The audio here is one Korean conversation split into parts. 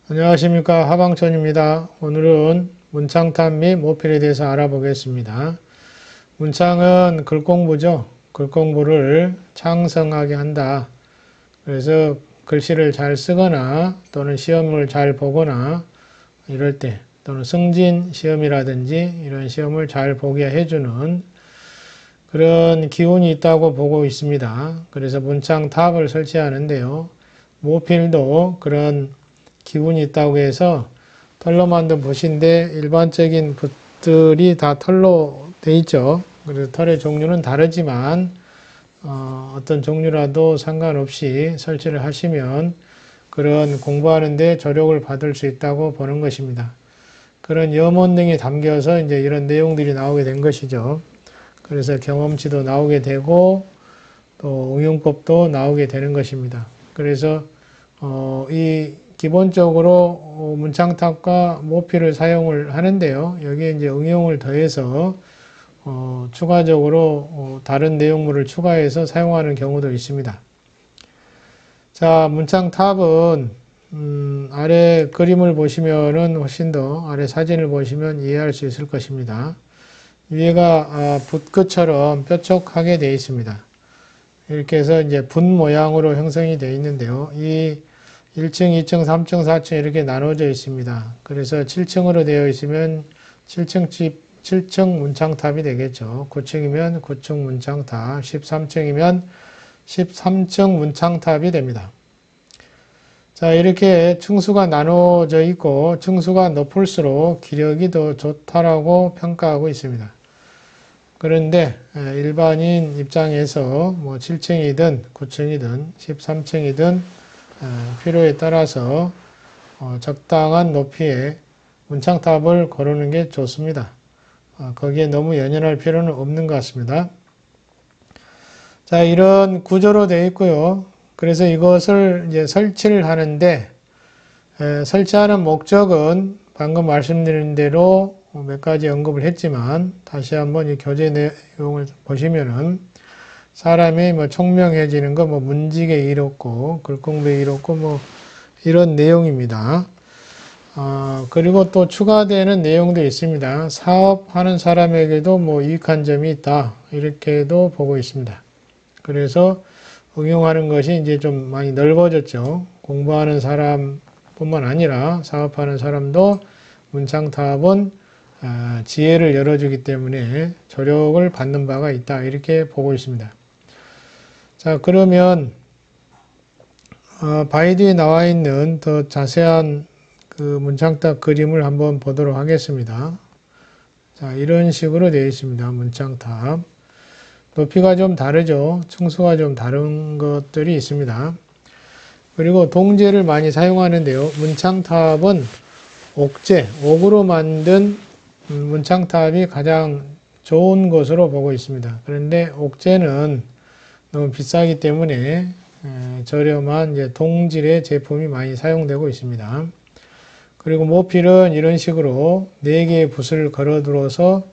안녕하십니까, 하방천입니다. 오늘은 문창탑 및 모필에 대해서 알아보겠습니다. 문창은 글공부죠. 글공부를 창성하게 한다. 그래서 글씨를 잘 쓰거나 또는 시험을 잘 보거나 이럴 때, 또는 승진 시험이라든지 이런 시험을 잘 보게 해주는 그런 기운이 있다고 보고 있습니다. 그래서 문창탑을 설치하는데요. 모필도 그런 기운이 있다고 해서 털로 만든 붓인데 일반적인 붓들이 다 털로 돼 있죠. 그래서 털의 종류는 다르지만 어떤 종류라도 상관없이 설치를 하시면 그런 공부하는데 조력을 받을 수 있다고 보는 것입니다. 그런 염원 등이 담겨서 이제 이런 내용들이 나오게 된 것이죠. 그래서 경험치도 나오게 되고 또 응용법도 나오게 되는 것입니다. 그래서 이 기본적으로 문창탑과 모필을 사용을 하는데요. 여기에 이제 응용을 더해서 추가적으로 다른 내용물을 추가해서 사용하는 경우도 있습니다. 자, 문창탑은 아래 그림을 보시면은 훨씬 더 아래 사진을 보시면 이해할 수 있을 것입니다. 위에가 붓끝처럼 뾰족하게 되어 있습니다. 이렇게 해서 이제 붓 모양으로 형성이 되어 있는데요. 이 1층, 2층, 3층, 4층 이렇게 나눠져 있습니다. 그래서 7층으로 되어 있으면 7층 문창탑이 되겠죠. 9층이면 9층 문창탑, 13층이면 13층 문창탑이 됩니다. 자, 이렇게 층수가 나눠져 있고 층수가 높을수록 기력이 더 좋다라고 평가하고 있습니다. 그런데 일반인 입장에서 뭐 7층이든 9층이든 13층이든 필요에 따라서 적당한 높이의 문창탑을 거르는 게 좋습니다. 거기에 너무 연연할 필요는 없는 것 같습니다. 자, 이런 구조로 되어 있고요. 그래서 이것을 이제 설치를 하는데 설치하는 목적은 방금 말씀드린 대로 몇 가지 언급을 했지만 다시 한번 이 교재 내용을 보시면은 사람이 뭐 총명해지는 거, 뭐 문직에 이롭고 글공부에 이롭고 뭐 이런 내용입니다. 그리고 또 추가되는 내용도 있습니다. 사업하는 사람에게도 뭐 유익한 점이 있다. 이렇게도 보고 있습니다. 그래서 응용하는 것이 이제 좀 많이 넓어졌죠. 공부하는 사람뿐만 아니라 사업하는 사람도 문창탑은 지혜를 열어주기 때문에 조력을 받는 바가 있다. 이렇게 보고 있습니다. 자, 그러면 바이디에 나와 있는 더 자세한 그 문창탑 그림을 한번 보도록 하겠습니다. 자, 이런 식으로 되어 있습니다. 문창탑. 높이가 좀 다르죠. 층수가 좀 다른 것들이 있습니다. 그리고 동제를 많이 사용하는데요. 문창탑은 옥제, 옥으로 만든 문창탑이 가장 좋은 것으로 보고 있습니다. 그런데 옥제는 너무 비싸기 때문에 저렴한 이제 동질의 제품이 많이 사용되고 있습니다. 그리고 모필은 이런 식으로 4개의 붓을 걸어들어서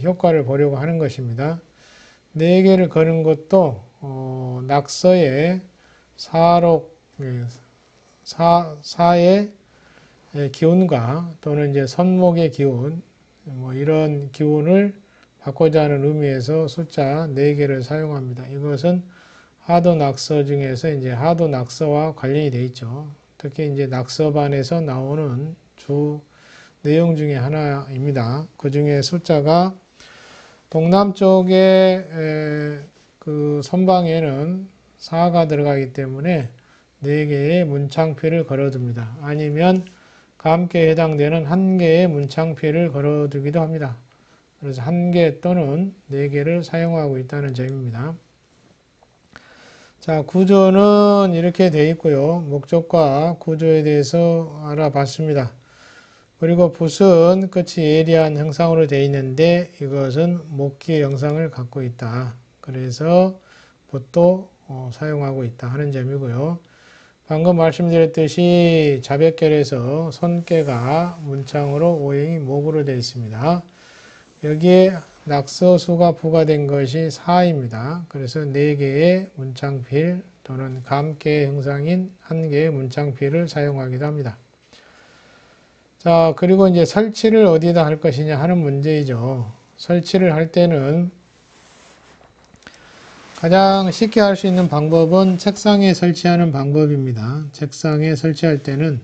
효과를 보려고 하는 것입니다. 4개를 거는 것도 낙서의 사의 기운과 또는 이제 선목의 기운, 뭐 이런 기운을 받고자 하는 의미에서 숫자 4개를 사용합니다. 이것은 하도 낙서 중에서 이제 하도 낙서와 관련이 되어 있죠. 특히 이제 낙서반에서 나오는 주 내용 중에 하나입니다. 그 중에 숫자가 동남쪽의 그 선방에는 4가 들어가기 때문에 4개의 문창필을 걸어둡니다. 아니면 감께 해당되는 1개의 문창필을 걸어두기도 합니다. 그래서 1개 또는 4개를 사용하고 있다는 점입니다. 자, 구조는 이렇게 되어 있고요. 목적과 구조에 대해서 알아봤습니다. 그리고 붓은 끝이 예리한 형상으로 되어 있는데 이것은 목기의 형상을 갖고 있다. 그래서 붓도 사용하고 있다 하는 점이고요. 방금 말씀드렸듯이 자백결에서 손께가 문창으로 오행이 목으로 되어 있습니다. 여기에 낙서수가 부과된 것이 4입니다. 그래서 4개의 문창필 또는 감께 형상인 1개의 문창필을 사용하기도 합니다. 자, 그리고 이제 설치를 어디에다 할 것이냐 하는 문제이죠. 설치를 할 때는 가장 쉽게 할 수 있는 방법은 책상에 설치하는 방법입니다. 책상에 설치할 때는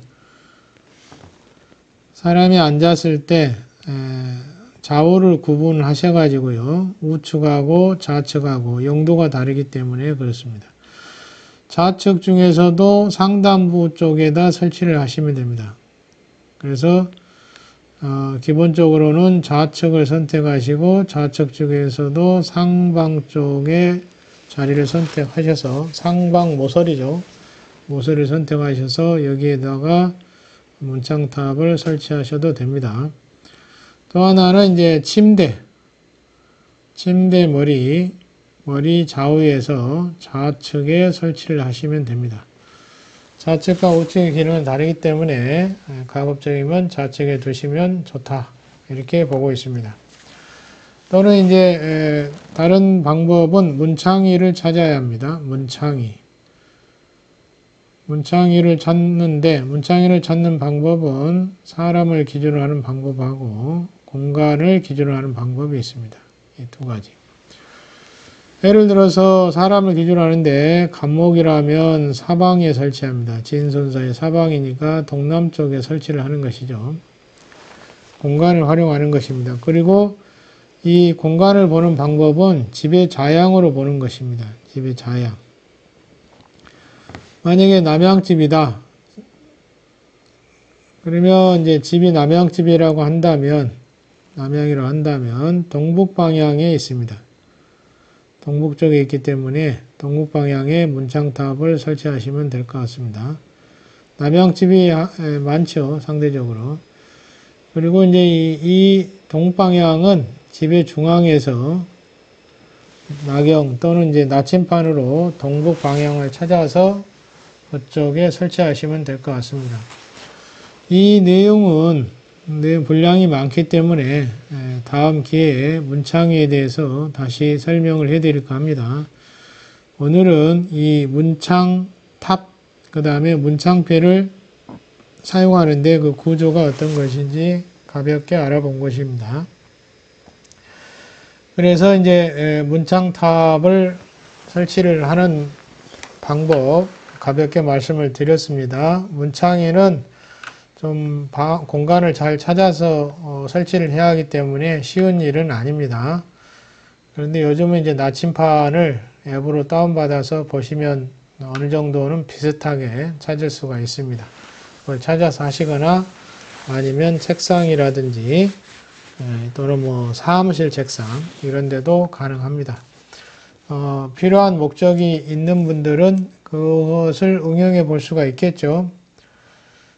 사람이 앉았을 때 좌우를 구분하셔 가지고요. 우측하고 좌측하고 용도가 다르기 때문에 그렇습니다. 좌측 중에서도 상단부 쪽에다 설치를 하시면 됩니다. 그래서 기본적으로는 좌측을 선택하시고 좌측 쪽에서도 상방 쪽에 자리를 선택하셔서 상방 모서리죠. 모서리를 선택하셔서 여기에다가 문창탑을 설치하셔도 됩니다. 또 하나는 이제 침대 머리 좌우에서 좌측에 설치를 하시면 됩니다. 좌측과 우측의 기능은 다르기 때문에 가급적이면 좌측에 두시면 좋다. 이렇게 보고 있습니다. 또는 이제 다른 방법은 문창위를 찾아야 합니다. 문창위를 찾는데 문창위를 찾는 방법은 사람을 기준으로 하는 방법하고 공간을 기준으로 하는 방법이 있습니다. 이 두 가지. 예를 들어서 사람을 기준으로 하는데 갑목이라면 사방에 설치합니다. 진선사의 사방이니까 동남쪽에 설치를 하는 것이죠. 공간을 활용하는 것입니다. 그리고 이 공간을 보는 방법은 집의 좌향으로 보는 것입니다. 집의 좌향. 만약에 남향집이다. 그러면 이제 집이 남향집이라고 한다면, 남향이라고 한다면 동북 방향에 있습니다. 동북 쪽에 있기 때문에 동북 방향에 문창탑을 설치하시면 될 것 같습니다. 남향집이 많죠, 상대적으로. 그리고 이제 이 동방향은 집의 중앙에서 나경 또는 이제 나침판으로 동북 방향을 찾아서 그쪽에 설치하시면 될 것 같습니다. 이 내용은 분량이 많기 때문에 다음 기회에 문창위에 대해서 다시 설명을 해드릴까 합니다. 오늘은 이 문창탑, 그 다음에 문창패를 사용하는데 그 구조가 어떤 것인지 가볍게 알아본 것입니다. 그래서 이제 문창탑을 설치를 하는 방법 가볍게 말씀을 드렸습니다. 문창위는 좀 공간을 잘 찾아서 설치를 해야 하기 때문에 쉬운 일은 아닙니다. 그런데 요즘은 이제 나침판을 앱으로 다운받아서 보시면 어느 정도는 비슷하게 찾을 수가 있습니다. 그걸 찾아서 하시거나 아니면 책상이라든지 또는 뭐 사무실 책상 이런 데도 가능합니다. 필요한 목적이 있는 분들은 그것을 응용해 볼 수가 있겠죠.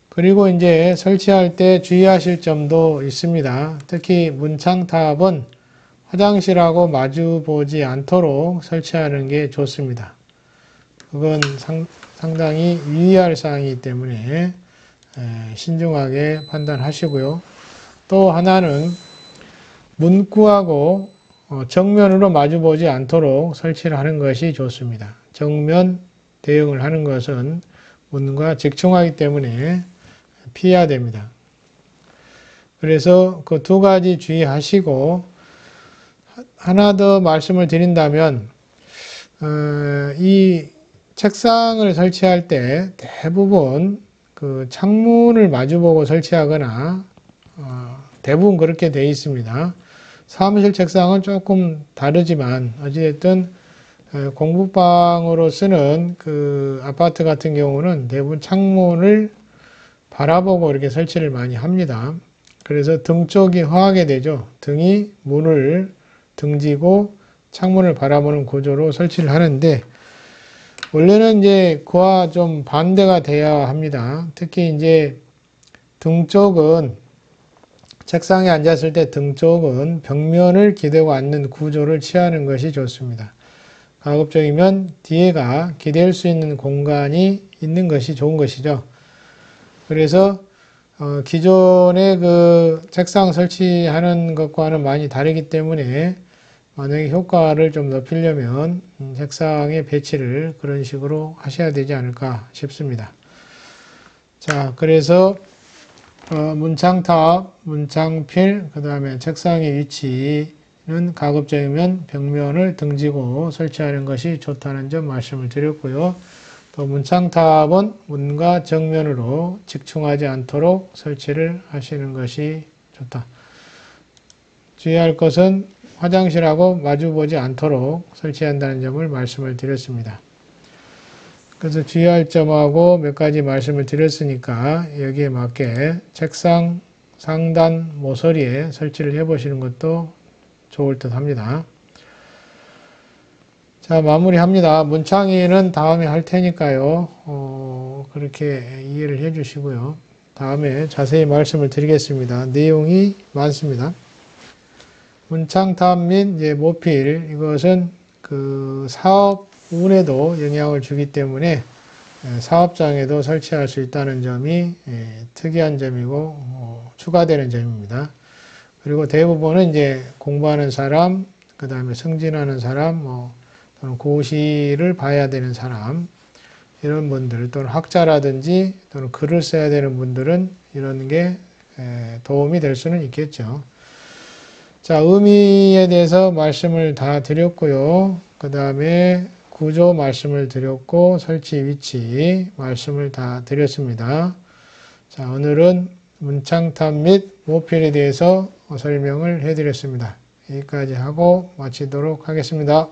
그리고 이제 설치할 때 주의하실 점도 있습니다. 특히 문창탑은 화장실하고 마주 보지 않도록 설치하는 게 좋습니다. 그건 상당히 유의할 사항이기 때문에 신중하게 판단하시고요. 또 하나는 문구하고 정면으로 마주 보지 않도록 설치를 하는 것이 좋습니다. 정면 대응을 하는 것은 문과 직충하기 때문에 피해야 됩니다. 그래서 그 두 가지 주의하시고 하나 더 말씀을 드린다면 이 책상을 설치할 때 대부분 그 창문을 마주보고 설치하거나 대부분 그렇게 되어 있습니다. 사무실 책상은 조금 다르지만 어찌됐든 공부방으로 쓰는 그 아파트 같은 경우는 대부분 창문을 바라보고 이렇게 설치를 많이 합니다. 그래서 등 쪽이 허하게 되죠. 등이 문을 등지고 창문을 바라보는 구조로 설치를 하는데 원래는 이제 그와 좀 반대가 돼야 합니다. 특히 이제 등 쪽은 책상에 앉았을 때 등 쪽은 벽면을 기대고 앉는 구조를 취하는 것이 좋습니다. 가급적이면 뒤에가 기댈 수 있는 공간이 있는 것이 좋은 것이죠. 그래서 기존의 그 책상 설치하는 것과는 많이 다르기 때문에 만약에 효과를 좀 높이려면 책상의 배치를 그런 식으로 하셔야 되지 않을까 싶습니다. 자, 그래서 문창탑, 문창필, 그 다음에 책상의 위치는 가급적이면 벽면을 등지고 설치하는 것이 좋다는 점 말씀을 드렸고요. 또 문창탑은 문과 정면으로 직충하지 않도록 설치를 하시는 것이 좋다. 주의할 것은 화장실하고 마주보지 않도록 설치한다는 점을 말씀을 드렸습니다. 그래서 주의할 점하고 몇 가지 말씀을 드렸으니까 여기에 맞게 책상 상단 모서리에 설치를 해보시는 것도 좋을 듯 합니다. 자, 마무리합니다. 문창위는 다음에 할 테니까요. 그렇게 이해를 해 주시고요. 다음에 자세히 말씀을 드리겠습니다. 내용이 많습니다. 문창탑 및 이제 모필, 이것은 그 사업운에도 영향을 주기 때문에 사업장에도 설치할 수 있다는 점이 특이한 점이고 추가되는 점입니다. 그리고 대부분은 이제 공부하는 사람, 그 다음에 승진하는 사람, 또는 고시를 봐야 되는 사람, 이런 분들, 또는 학자라든지 또는 글을 써야 되는 분들은 이런 게 도움이 될 수는 있겠죠. 자, 의미에 대해서 말씀을 다 드렸고요. 그 다음에 구조 말씀을 드렸고 설치 위치 말씀을 다 드렸습니다. 자, 오늘은 문창탑 및 모필에 대해서 설명을 해드렸습니다. 여기까지 하고 마치도록 하겠습니다.